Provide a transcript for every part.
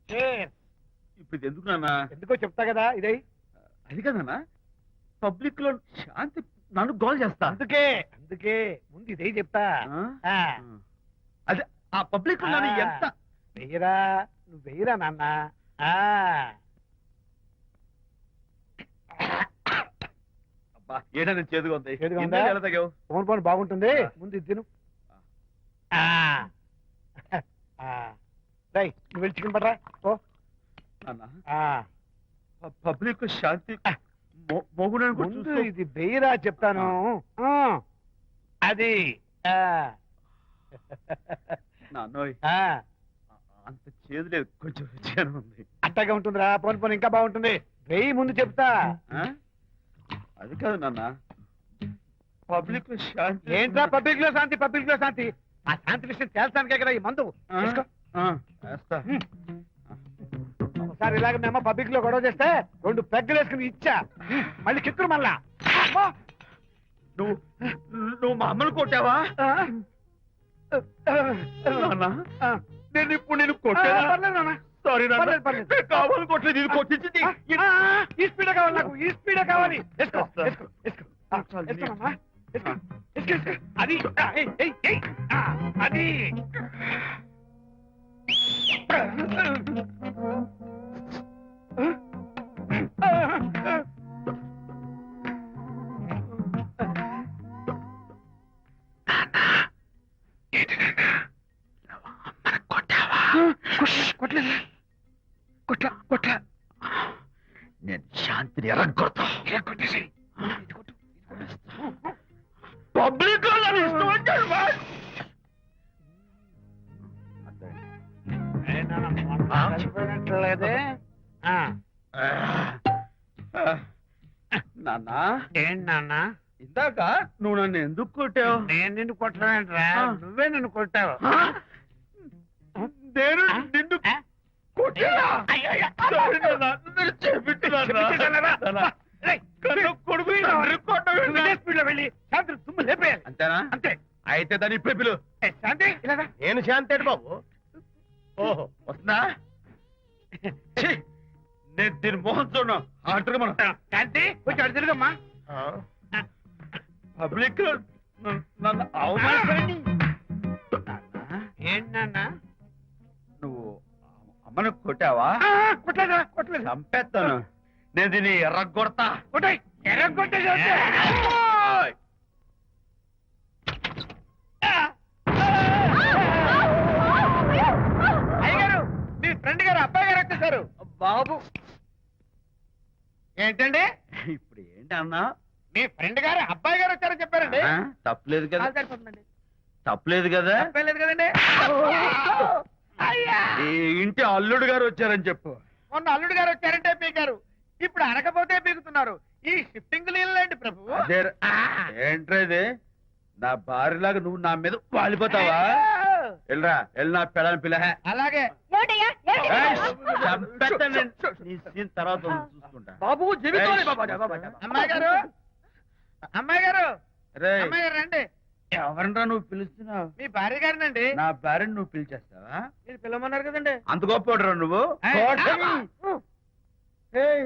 ఇప్పుడు ఇది ఎందుకు నాన్న? ఎందుకో చెప్తా కదా ఇదే. అది కదన్నా, పబ్లిక్ లో శాంతి నన్ను గోల్ చేస్తా. అందుకే అందుకే ముందు ఇదే చెప్తా. ఆ, అదే ఆ పబ్లిక్ లో నన్ను ఎంత వెయ్యరా, నువ్వు వెయ్యరా నాన్న. ఆ, అబ్బా, ఏంటని చేదుగా ఉంది. చేదుగా ఉందా? ఇందాక ఎలా తాగావు? ఫోన్ ఫోన్ బాగుంటుంది, ముందు ఇది తిను. రై, నువ్వు వెళ్ళి చికెన్ పడరా ఓ. నాన్న, ఆ, పబ్లిక్ శాంతి మొగుడని కూడా ముందు చూస్తూ- ఇది వెయ్యరా చెప్తాను. ఆ, అది. ఆ, నాన్నోయ్, ఆ, అంత చేదు లేదు, కొంచెం రుచిగానే ఉంది. అట్టగా ఉంటుందిరా. పోను పోను ఇంకా బాగుంటుంది. వెయ్యి ముందు చెప్తా. ఆ? అది కాదు నాన్న, పబ్లిక్ లో శాంతి ఏంట్రా పబ్లిక్ లో శాంతి, పబ్లిక్ లో శాంతి? ఆ శాంతి విషయం తేల్చడానికే కదా ఈ మందు. ఆ? తీసుకో. ఆ, వేస్తా. ఒకసారి ఇలాగ మేము పబ్లిక్ లో గొడవ చేస్తే 2 పెగ్గలు వేసుకుని ఇచ్చా. మళ్ళీ కిక్కురు మళ్ళా. అమ్మా! నువ్వు నువ్వు మా అమ్మను కొట్టావా? ఆ? నాన్న, ఆ. నేను ఇప్పుడు నేను ఆ, కొట్టానా? పర్లేదు నాన్న. సారీ నాన్న, పర్లేదు, పర్లేదు. నేను కావాలని కొట్టలేదు, ఇది కొట్టించింది. ఆ, ఈ స్పీడ్ కావాలి నాకు, ఈ స్పీడ్ కావాలి. వేసుకో, వేసుకో, వేసుకో. ఆ, వేసుకోనమ్మా. వేసుకో, వేసుకో, వేసుకో. అది. ఆ, ఏయ్, ఏయ్, ఏయ్. ఆ, అది. కొట్లా. నేను శాంతిని ఎరగొడతా. కొట్టేసి పబ్లిక్ లో నన్ను ఇష్టం వచ్చాడు బాస్. చనిపోయినట్లేదే. నాన్న, ఏంటి నాన్న? ఇందాక నువ్వు నన్ను ఎందుకు కొట్టావు? నేను నిన్ను కొట్టలేంట్రా, నువ్వే నన్ను కొట్టావు. నేను నిన్ను కొట్టానా? Sorry నాన్న, నేను చేపించున్నాను రా. కన్ను కొడుకు తండ్రి కొట్టవేంటి? స్పీడ్ లో వెళ్ళి శాంతి తుమ్ము లేపేయాలి. అంతేనా? అంతే. అయితే దాన్ని ఇప్పుడే పిలు. ఏ, శాంతి ఇలా రా. నేను శాంతి బాబు. ఓహో, వస్తున్నా. ఛీ, నేను దీని మోహన్ చూడను. ఆటగా మనం శాంతి కొంచెం అటు తిరుగమ్మా. పబ్లిక్ లో నన్ను అవమానించండి. ఏంటి నాన్న? నువ్వు అమ్మను కొట్టావా? కొట్టలేదు. చంపేస్తాను. నేను దీన్ని ఎర్రగొడతా. కొట్టాయి, ఎర్ర కొట్టేసి. అయ్యగారు, మీ ఫ్రెండ్ గారు అబ్బాయి గారు వచ్చేసారు. బాబు, ఏంటండి? ఇప్పుడు ఏంటన్నా? మీ ఫ్రెండ్ గారు అబ్బాయి గారు వచ్చారని చెప్పారండి. తప్పలేదు కదా? సరిపోతుందండి. తప్పలేదు కదా? తప్పలేదు కదండి. అయ్యా, ఈ ఇంటి అల్లుడు గారు వచ్చారని చెప్పు. మొన్న అల్లుడు గారు వచ్చారంటే పీకారు, ఇప్పుడు అనకపోతే పీకుతున్నారు. ఈ షిఫ్టింగ్ లీలండి ప్రభు. అదే ఏంట్రా ఇది? నా భార్యలాగా నువ్వు నా మీద వాలిపోతావా? వెళ్ళరా, వెళ్ళి నా పెళ్ళని పిల్ల. అలాగే. తర్వాత చూసుకుంటా. బాబు జీవితం. అమ్మాయి గారు, అమ్మాయి గారు, రేయ్, అమ్మాయి గారు రండి. ఎవరినరా నువ్వు పిలుస్తున్నావు? మీ భార్య గారినండి. నా భార్యను నువ్వు పిలిచేస్తావా? మీరు పిల్లమన్నారు కదండి. అంత గొప్ప నువ్వు? ఏయ్,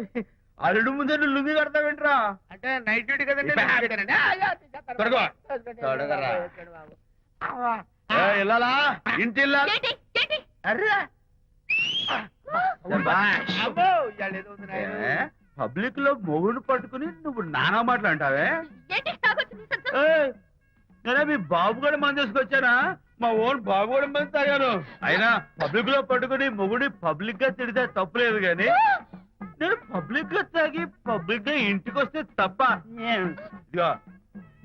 అల్లుడు ముందే నువ్వు లుంగి కడతావేంట్రా? అంటే నైట్ డ్యూటీ కదండి. త్వరగా. త్వరగా. ఇల్లాలా, ఇంటి ఇల్లాలా? అర్రా. పబ్లిక్ లో మొగుడు పట్టుకుని నువ్వు నానా మాటలు అంటావే? నేనే మీ బాబు కూడా మంది తీసుకొచ్చానా? మా ఓన్ బాబు కూడా మంది తాగాను. అయినా పబ్లిక్ లో పట్టుకుని మొగుడి పబ్లిక్ గా తిడితే తప్పులేదు గాని నేను పబ్లిక్ గా తాగి పబ్లిక్ గా ఇంటికి వస్తే తప్ప. ఇదిగో,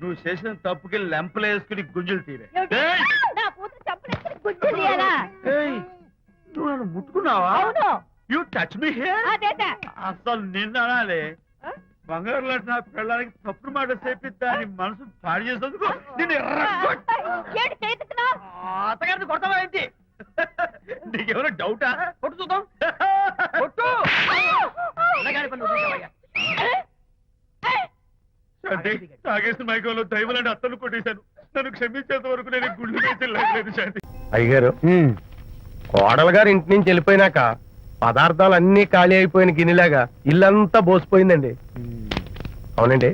నువ్వు చేసిన తప్పుకి లెంపలు వేసుకుని గుంజులు తీరే. నువ్వు నన్ను ముట్టుకున్నావా? You touch me here. అసలు నిన్న అనాలి. బంగారు లాంటి నా పిల్లలకి తప్పుడు మాట చెప్పి దాని మనసు పాడు చేసేందుకు నేను అత్తగారిని కొడతావా ఏంటి? నీకేమైనా డౌటా? కొట్టు చూద్దాం. కొట్టు. తాగేసిన మైకంలో దైవలాంటి అత్తలు కొట్టేశాను. నన్ను క్షమించేంత వరకు నేను గుళ్ళు వేసి లేదు శాంతి. అయ్యగారు, కోడలు గారు ఇంటి నుంచి వెళ్ళిపోయినాక పదార్థాలు అన్ని ఖాళీ అయిపోయిన గిన్నెలాగా ఇల్లంతా బోసిపోయిందండి. అవునండి,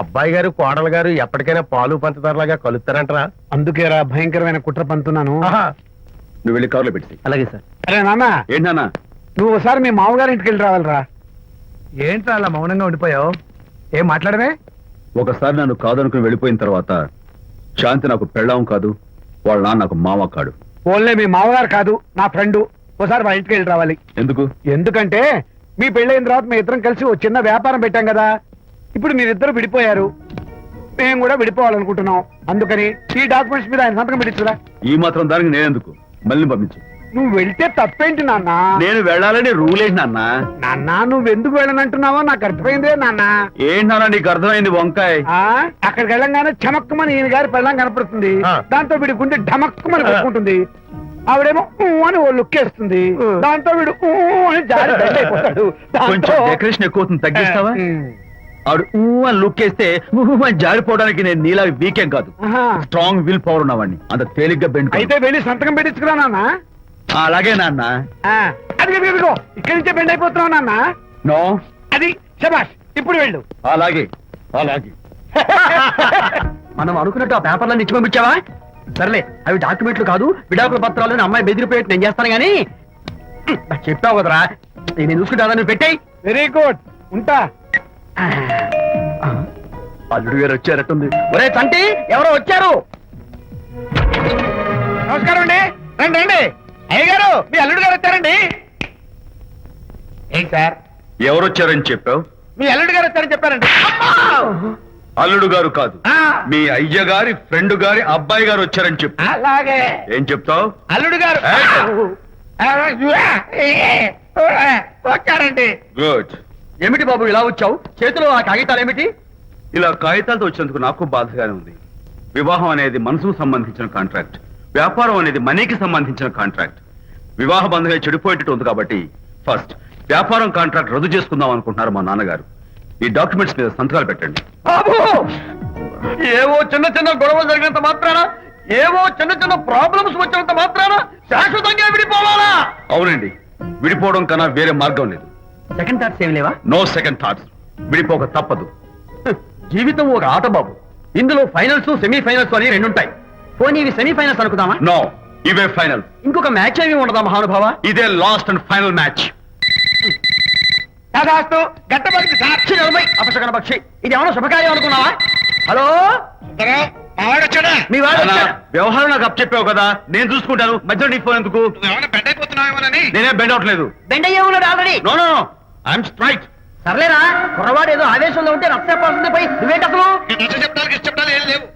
అబ్బాయి గారు కోడలు గారు ఎప్పటికైనా పాలు పంచదారలాగా కలుస్తారంటరా? అందుకేరా భయంకరమైన కుట్ర పంతున్నాను. నువ్వు వెళ్ళి కారులో పెట్టి. అలాగే సార్. అరే నాన్న, ఏంటన్నా? నువ్వు ఒకసారి మీ మామగారి ఇంటికి వెళ్ళి రావాలిరా. ఏంట్రా అలా మౌనంగా ఉండిపోయావు? ఏం మాట్లాడమే? ఒకసారి నన్ను కాదనుకుని వెళ్ళిపోయిన తర్వాత శాంతి నాకు పెళ్ళాం కాదు, వాళ్ళ నాన్న నాకు మామ కాడు. ఓన్లే మీ మామగారు కాదు, నా ఫ్రెండ్. ఒకసారి మా ఇంటికి వెళ్ళి రావాలి. ఎందుకు? ఎందుకంటే మీ పెళ్ళైన తర్వాత మీ ఇద్దరం కలిసి ఓ చిన్న వ్యాపారం పెట్టాం కదా. ఇప్పుడు మీరిద్దరు విడిపోయారు, మేము కూడా విడిపోవాలనుకుంటున్నాం. అందుకని ఈ డాక్యుమెంట్స్ మీద ఆయన సంతకం పెట్టించురా. ఈ మాత్రం దానికి నేనెందుకు? మళ్ళీ పంపించు. నువ్వు వెళ్తే తప్పేంటి నాన్న? నేను వెళ్ళాలని రూల్ ఏంటి నాన్న? నాన్న, నువ్వు ఎందుకు వెళ్ళనంటున్నావో నాకు అర్థమైందే నాన్న. ఏంటన్నా నీకు అర్థమైంది వంకాయ? అక్కడికి వెళ్ళంగానే చమక్కుమని ఈయన గారి పెళ్ళం కనపడుతుంది. దాంతో వీడి గుండె ఢమక్కుమని కొట్టుకుంటుంది. ఆవిడేమో ఊ అని ఓ లుక్ వేస్తుంది. దాంతో వీడు ఊ అని జారి బెడ్ అయిపోతాడు. కొంచెం డెకరేషన్ ఎక్కువ అవుతుంది, తగ్గిస్తావా? ఆవిడ ఊ అని లుక్ వేస్తే ఊ అని జారిపోవడానికి నేను నీలా వీకేం కాదు, స్ట్రాంగ్ విల్ పవర్ ఉన్నవాడిని. అంత తేలిగ్గా బెండ్ అయితే వెళ్ళి సంతకం పెట్టించుకురా నాన్న. అలాగే నాన్న. అది ఇదిగో ఇక్కడి నుంచే బెండ్ అయిపోతున్నావు నాన్న. నో, అది శబాష్, ఇప్పుడు వెళ్ళు. అలాగే అలాగే. మనం అనుకున్నట్టు ఆ పేపర్లను ఇచ్చి పంపించావా? సర్లే, అవి డాక్యుమెంట్లు కాదు, విడాకుల పత్రాలు. అమ్మాయి బెదిరిపోయేట్టు నేను చేస్తాను గానీ చెప్పావు కదరా, నేను చూసుకుంటా. నువ్వు పెట్టాయి. వెరీ గుడ్, ఉంటా. అల్లుడు గారు వచ్చారట్టుంది. ఒరే తంటి, ఎవరో వచ్చారు. నమస్కారం అండి. రండి రండి. అయ్య గారు, మీ అల్లుడు గారు వచ్చారండి. ఏంటి సార్? ఎవరు వచ్చారని చెప్పావు? మీ అల్లుడు గారు వచ్చారని చెప్పారండి. అల్లుడు గారు కాదు, మీ అయ్య గారి ఫ్రెండ్ గారి అబ్బాయి గారు వచ్చారని చెప్పు. అలాగే. ఏం చెప్తావు? అల్లుడు గారు వచ్చారండి. గుడ్. ఏమిటి బాబు ఇలా వచ్చావు? చేతిలో ఆ కాగితాలు ఏమిటి? ఇలా కాగితాలతో వచ్చినందుకు నాకు బాధగానే ఉంది. వివాహం అనేది మనసుకు సంబంధించిన కాంట్రాక్ట్, వ్యాపారం అనేది మనీకి సంబంధించిన కాంట్రాక్ట్. వివాహ బంధంగా చెడిపోయేటట్టు ఉంది కాబట్టి ఫస్ట్ వ్యాపారం కాంట్రాక్ట్ రద్దు చేసుకుందాం అనుకుంటున్నారు మా నాన్నగారు. ఈ డాక్యుమెంట్స్ మీద సంతకాలు పెట్టండి. బాబు, ఏవో చిన్న చిన్న గొడవలు జరిగినంత మాత్రాన, ఏవో చిన్న చిన్న ప్రాబ్లమ్స్ వచ్చినంత మాత్రాన శాశ్వతంగా విడిపోవాలా? అవునండి, విడిపోవడం కన్నా వేరే మార్గం లేదు. సెకండ్ థాట్స్ ఏమి లేవా? No second thoughts. విడిపోక తప్పదు. జీవితం ఒక ఆట బాబు, ఇందులో ఫైనల్స్ సెమీఫైనల్స్ అని రెండుంటాయి. పోనీ ఇవి సెమీఫైనల్స్ అనుకుందామా? నో, ఇవే ఫైనల్. ఇంకొక మ్యాచ్ ఏమి ఉండదా మహానుభావ? ఇదే లాస్ట్ అండ్ ఫైనల్ మ్యాచ్. గట్టబడి సాక్షి నలభై అపశకన పక్షి. ఇది ఏమన్నా శుభకార్యం అనుకున్నావా? హలో, మీ వాడు అన్నా, వచ్చాడా? వ్యవహారం నాకు అప్ చెప్పావు కదా, నేను చూసుకుంటాను. మధ్యలో నీ ఫోన్ ఎందుకు? బెడ్ అయిపోతున్నావేమోనని. నేనే బెండ్ అవట్లేదు. బెండ్ అయ్యే ఉన్నాడు already. No no no, I'm straight. సర్లేరా, కుర్రవాడు ఏదో ఆవేశంలో ఉంటే రక్త చెప్పాల్సింది పోయి నువ్వేంటి అసలు? చెప్పడానికి ఇష్టపడాలి ఏం లేవు.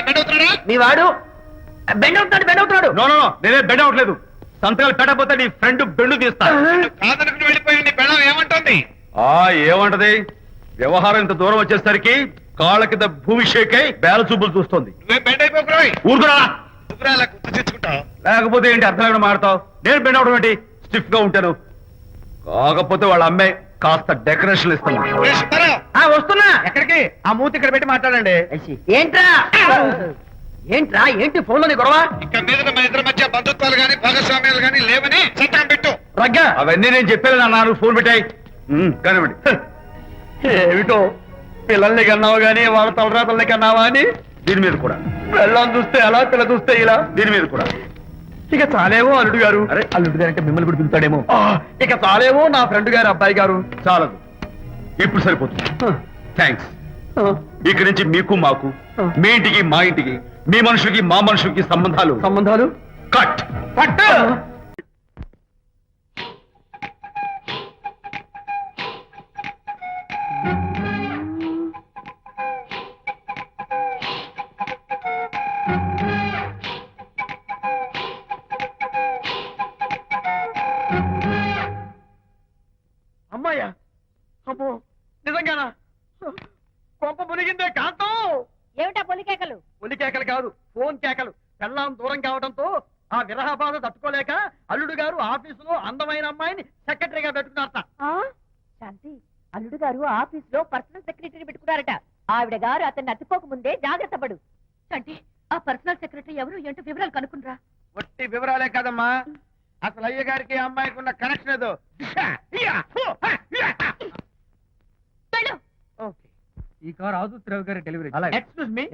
బెడ్ అవుతున్నాడా? మీ వాడు బెండ్ అవుతున్నాడు. నో నో నో, నేనే బెండ్ అవట్లేదు. సంతకాలు పెట్టకపోతే నీ ఫ్రెండ్ బెండు తీస్తా. కాదనుకుని వెళ్ళిపోయి నీ పెళ్ళం ఏమంటుంది? ఏమంటది? వ్యవహారం ఇంత దూరం వచ్చేసరికి కాళ్ళ కింద భూమి షేక్ అయి బేల చూపులు చూస్తుంది. నువ్వే బెడ్ అయిపోకురాయి. ఊరుకురా. నువ్వురా గుర్తు తెచ్చుకుంటావు. లేకపోతే ఏంటి అర్థం లేకుండా మాడతావు? నేను బెండ్ అవడం ఏంటి? స్టిఫ్ గా ఉంటాను. కాకపోతే వాళ్ళ అమ్మాయి కాస్త డెకరేషన్ ఇస్తాను. వస్తున్నా. ఎక్కడికి? ఆ మూతి ఇక్కడ పెట్టి మాట్లాడండి. ఏంట్రా ఏంటి ఫోన్ లోని గొడవ? ఇక్కడ మీద మన ఇద్దరి మధ్య బంధుత్వాలు గాని భాగస్వామ్యాలు గాని లేవని సంతకం పెట్టు. రగ్గా అవన్నీ నేను చెప్పాను నాన్న, ఫోన్ పెట్టాయి. కానివ్వండి. ఏమిటో పిల్లల్ని కన్నావు గానీ వాళ్ళ తలరాతల్ని కన్నావా అని. దీని మీద కూడా పిల్లల్ని చూస్తే అలా, పిల్ల చూస్తే ఇలా. దీని మీద కూడా ఇక చాలేమో అల్లుడు గారు. అరే, అల్లుడు గారు అంటే మిమ్మల్ని కూడా పిలుతాడేమో. ఇక చాలేమో నా ఫ్రెండ్ గారు అబ్బాయి గారు. చాలదు, ఇప్పుడు సరిపోతుంది. థ్యాంక్స్. ఇక్కడి నుంచి మీకు మాకు, మీ ఇంటికి మా ఇంటికి, మీ మనుషులకి మా మనుషులకి సంబంధాలు కట్. పట్టు. అమ్మాయ్యా, అమ్మో నిజంగానా? కొంప మునిగిందే కాంతం. ఏమిటా పొలికేకలు? ఒలి కేకలు కాదు, ఫోన్ కేకలు. పెళ్ళాం దూరం కావడంతో ఆ విరహ బాధ తట్టుకోలేక అల్లుడు గారు ఆఫీసులో అందమైన అమ్మాయిని సెక్రటరీగా పెట్టుకున్నారట. శాంతి, అల్లుడు గారు ఆఫీస్ లో పర్సనల్ సెక్రటరీ పెట్టుకున్నారట. ఆవిడ గారు అతన్ని అతుక్కోక ముందే జాగ్రత్త పడు. శాంతి, ఆ పర్సనల్ సెక్రటరీ ఎవరు ఏంటో వివరాలు కనుక్కుండ్రా. వట్టి వివరాలే కాదమ్మా, అసలు అయ్య గారికి ఆ అమ్మాయికి ఉన్న కనెక్షన్ ఏదో ఓకే. ఈ కార్ ఆదుత్రావు గారి డెలివరీ. ఎక్స్క్యూజ్ మీ,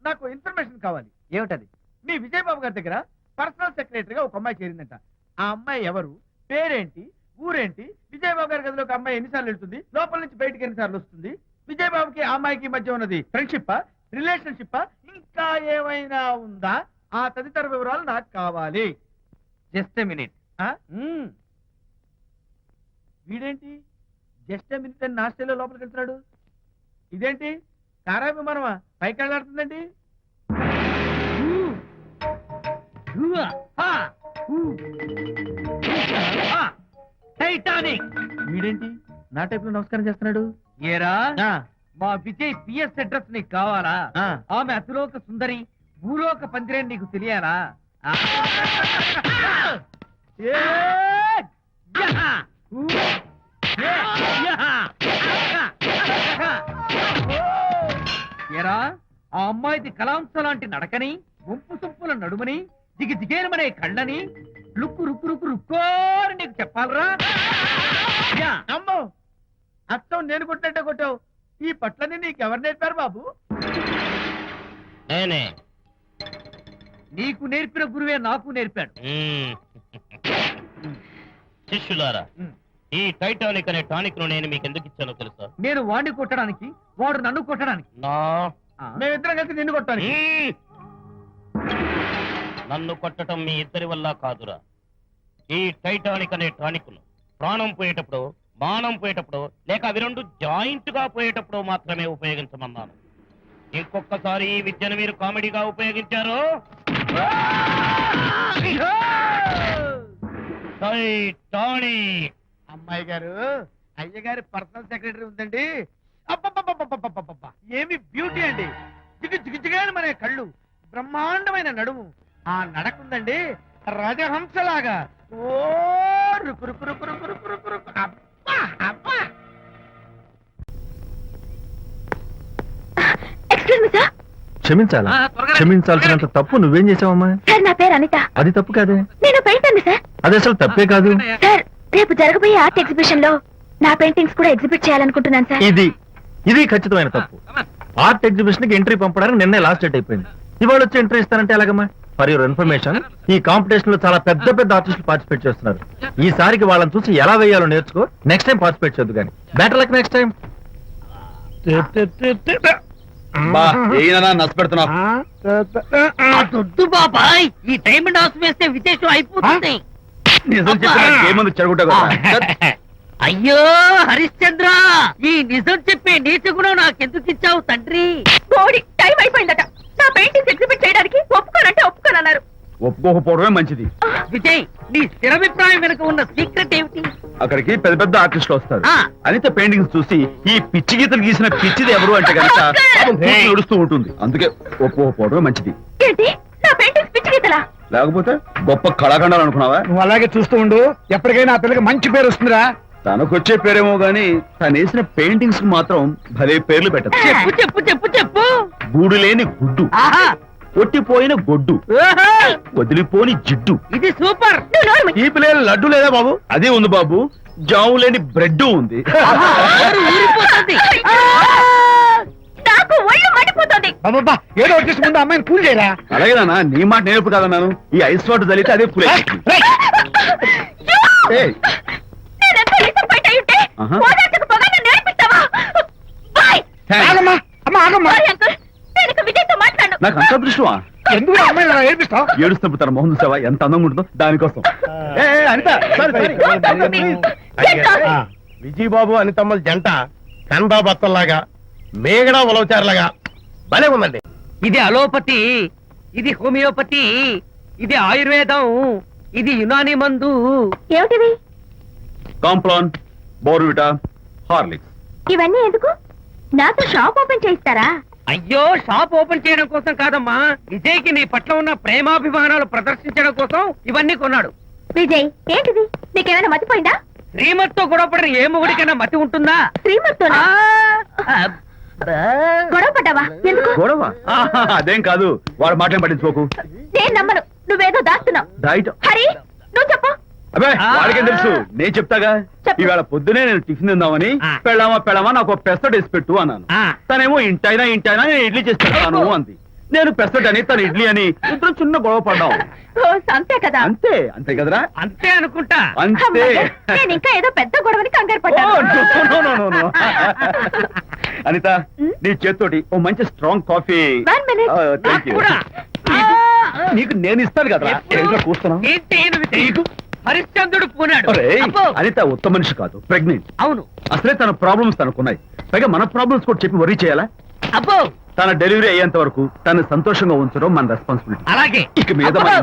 నాకు ఇన్ఫర్మేషన్ కావాలి. ఏమిటది? మీ విజయబాబు గారి దగ్గర పర్సనల్ సెక్రటరీగా ఒక అమ్మాయి చేరిందంట. ఆ అమ్మాయి ఎవరు, పేరేంటి, ఊరేంటి, విజయబాబు గారి గదిలో ఒక అమ్మాయి ఎన్నిసార్లు వెళ్తుంది, లోపల నుంచి బయటికి ఎన్నిసార్లు వస్తుంది, విజయబాబుకి ఆ అమ్మాయికి మధ్య ఉన్నది ఫ్రెండ్షిప్, రిలేషన్షిప్, ఇంకా ఏమైనా ఉందా, ఆ తదితర వివరాలు నాకు కావాలి. Just a minute. వీడేంటి జస్ట్ మినిట్ అని నాస్టేలో లోపలికి వెళ్తున్నాడు? ఇదేంటి కారా విమానమా పైకి వెళ్ళాడుతుందండి? టైటానిక్. వీడేంటి నా టైప్ లో నమస్కారం చేస్తున్నాడు? ఏరా, ఆ, మా విజయ్ పిఎస్ అడ్రస్ నీకు కావాలా? ఆ. ఆమె అతిలోక సుందరి, భూలోక పందిరే నీకు తెలియాలా? ఏ, యహా! ఊ! ఏ! యహా! ఏరా, ఆ అమ్మాయిది కలాంస లాంటి నడకని, వంపు సొంపుల నడుమని, దిగి దిగేనమనే కళ్ళని, లుక్కు రుక్కు రుక్కు రుక్కోని నీకు చెప్పాలరా? యా! అమ్మో అత్తం నేను కొట్టినట్టే కొట్టావు. ఈ పట్లని నీకెవరు నేర్పారు బాబు? నేనే. నీకు నేర్పిన గురువే నాకు నేర్పాడు. శిష్యులారా, ఈ టైటానిక్ అనే టానిక్ ను నేను మీకు ఎందుకు ఇచ్చానో తెలుసా? నేను వాడిని కొట్టడానికి, వాడు నన్ను కొట్టడానికి. నా మేమిద్దరం కలిసి నిన్ను కొట్టాను. నన్ను కొట్టడం మీ ఇద్దరి వల్ల కాదురా. ఈ టైటానిక్ అనే టానిక్ ను ప్రాణం పోయేటప్పుడు, మానం పోయేటప్పుడు, లేక అవి రెండు జాయింట్ గా పోయేటప్పుడు మాత్రమే ఉపయోగించమన్నాను. ఇంకొకసారి ఈ విద్యను మీరు కామెడీగా ఉపయోగించారు, టైటానిక్. అమ్మాయి గారు, అయ్య గారి పర్సనల్ సెక్రటరీ ఉందండి. అబ్బబ్బబ్బబ్బబ్బబ్బబ్బబ్బ! ఏమి బ్యూటీ అండి. జిగు జిగు జిగేను మనే కళ్ళు, బ్రహ్మాండమైన నడుము, ఆ నడకుందండి రాజహంసలాగా. ఓ రుకు రుకు రుకు రుకు రుకు రుకు రుకు. అబ్బా అబ్బా! Excuse me sir. క్షమించాలా? క్షమించాల్సినంత తప్పు నువ్వేం చేసావమ్మా? సార్, నా పేరు అనిత. అది తప్పు కాదే. నేను పెయింటర్ సార్. అది అసలు తప్పే కాదు. సార్, రేపు జరగబోయే ఆర్ట్ ఎగ్జిబిషన్ లో నా పెయింటింగ్స్ కూడా ఎగ్జిబిట్ చేయాలనుకుంటున్నాను సార్. ఇది ఖచ్చితమైన తప్పు. ఆర్ట్ ఎగ్జిబిషన్ కి ఎంట్రీ పంపడానికి నిన్నే లాస్ట్ డేట్ అయిపోయింది. ఇవాళ వచ్చి ఎంట్రీ ఇస్తానంటే ఎలాగమ్మా? ఫర్ యువర్ ఇన్ఫర్మేషన్, ఈ కాంపిటీషన్ లో చాలా పెద్ద పెద్ద ఆర్టిస్టులు పార్టిసిపేట్ చేస్తున్నారు. ఈసారికి వాళ్ళని చూసి ఎలా వేయాలో నేర్చుకో. నెక్స్ట్ టైం పార్టిసిపేట్ చేయొద్దు కానీ. Better luck next time. నష్టపెడుతున్నావు. దొద్దు బాబాయ్, ఈ డైమండ్ హౌస్ వేస్తే విశేషం అయిపోతుంది. నిజం చెప్పిన ఏమంది చెడగొట్టావు కదా. అయ్యో హరిశ్చంద్ర, ఈ నిజం చెప్పే నీతి గుణం నాకెందుకు ఇచ్చావు తండ్రి? బోడి టైం అయిపోయిందట. నా పెయింటింగ్స్ ఎగ్జిబిట్ చేయడానికి ఒప్పుకోనంటే ఒప్పుకోనన్నారు. ఒప్పుకోకపోవడమే మంచిది. విజయ్, నీ స్థిరాభిప్రాయం వెనుక ఉన్న సీక్రెట్ ఏమిటి? అక్కడికి పెద్ద పెద్ద ఆర్టిస్టులు వస్తారు. ఆ. అనిత పెయింటింగ్స్ చూసి ఈ పిచ్చి గీతలు గీసిన పిచ్చిది ఎవరు అంటే కనుక నడుస్తూ ఉంటుంది. అందుకే ఒప్పుకోకపోవడమే మంచిది. ఏంటి, నా పెయింటింగ్స్ పిచ్చి గీతలా? లేకపోతే గొప్ప కళాఖండాలు అనుకున్నావా? నువ్వు అలాగే చూస్తూ ఉండు, ఎప్పటికైనా ఆ పిల్లకి మంచి పేరు వస్తుందిరా. తనకొచ్చే పేరేమో గాని తను వేసిన పెయింటింగ్స్ కు మాత్రం భలే పేర్లు పెట్టదు. చెప్పు చెప్పు చెప్పు చెప్పు. గూడు లేని గుడ్డు, ఆహా, ఒట్టిపోయిన గొడ్డు, ఓహో, వదిలిపోని జిడ్డు. ఇది సూపర్. నువ్వు నోరు మూయి. ఈ పిల్లలు లడ్డు లేదా బాబు? అదే ఉంది బాబు. జాము లేని బ్రెడ్ ఉంది. ఆహా, నోరు ఊరిపోతుంది. నాకు ఒళ్ళు మండిపోతుంది. అబ్బబ్బా, ఏదో వచ్చేసి ముందు అమ్మాయిని కూల్ చేయరా. అలాగే నాన్న, నీ మాట నేర్పు కాదన్నాను. ఈ ఐస్ వాటర్ చలితే అదే పులే. నేనెంత disappoint అయి ఉంటే ఆహా. ఓదార్చకపోగా నన్ను నేర్పిస్తావా? బాయ్. ఆగమ్మా, అమ్మ ఆగమ్మా. సారీ అంకుల్, నేను ఇక విజయ్తో మాట్లాడను. నాకు అంత దృష్టమా? ఎందుకు ఆ అమ్మాయిని అలా ఏడిపిస్తావు? ఏడుస్తున్నప్పుడు తన మొహం చూసావా ఎంత అందంగా ఉంటుందో? దానికోసం. అనిత, sorry. విజయబాబు అనితమ్మల జంట కన్బా బత్తల్లాగా మేగడా ఉలవచారులాగా భలే ఉందండి. ఇది అలోపతి, ఇది హోమియోపతి, ఇది ఆయుర్వేదం, ఇది యునాని మందు. ఏమిటివి? Complan, Bournvita, Horlicks. ఇవన్నీ ఎందుకు? నాతో షాప్ ఓపెన్ చేయిస్తారా? అయ్యో, షాప్ ఓపెన్ చేయడం కోసం కాదమ్మా, విజయ్కి నీ పట్ల ఉన్న ప్రేమాభిమానాలు ప్రదర్శించడం కోసం ఇవన్నీ కొన్నాడు. విజయ్, ఏంటిది? నీకేమైనా మతిపోయిందా? శ్రీమతితో గొడవపడిన ఏ మొగుడికైనా మతి ఉంటుందా? శ్రీమతితో గొడవ పడ్డావా? ఎందుకు? గొడవ? అదేం కాదు. వాడు మాటలు పట్టించుకోకు. నేను నమ్మను. నువ్వేదో దాస్తున్నావు. డైట్ హరి, నువ్వు చెప్పు. అబ్బే వాడికేం తెలుసు నేను చెప్తాగా. చెప్పు. ఈవేళ పొద్దునే నేను టిఫిన్ తిందామని పెళ్ళామా నాకు ఒక పెసరట్ వేసి పెట్టు అన్నాను. తనేమో ఇంటైనా నేను ఇడ్లీ చేసి పెడతాను అంది. నేను పెసరట్ అని తను ఇడ్లీ అని ఇద్దరు చిన్న గొడవ పడ్డాం. ఓ, అంతే కదా. అంతే కదరా. అంతే అనుకుంటా. అంతే. అమ్మయ్య, నేను ఇంకా ఏదో పెద్ద గొడవని కంగారు ఓ, పడ్డాను. no. అనిత నీ చేత్తోటి ఓ మంచి strong coffee. 1 minute. Thank you. నీకు నేను ఇస్తాను కదరా. ఏంట్రా కూస్తున్నావు? హరిశ్చంద్రుడు పూనాడు. ఒరేయ్, అనిత ఉత్తమ మనిషి కాదు, ప్రెగ్నెంట్. అవును. అసలే తన ప్రాబ్లమ్స్ తనకున్నాయి, పైగా మన ప్రాబ్లమ్స్ కూడా చెప్పి వరీ చేయాలా? అబ్బో తన డెలివరీ అయ్యేంత వరకు తను సంతోషంగా ఉంచడం మన రెస్పాన్సిబిలిటీ. అలాగే ఇక మీద మన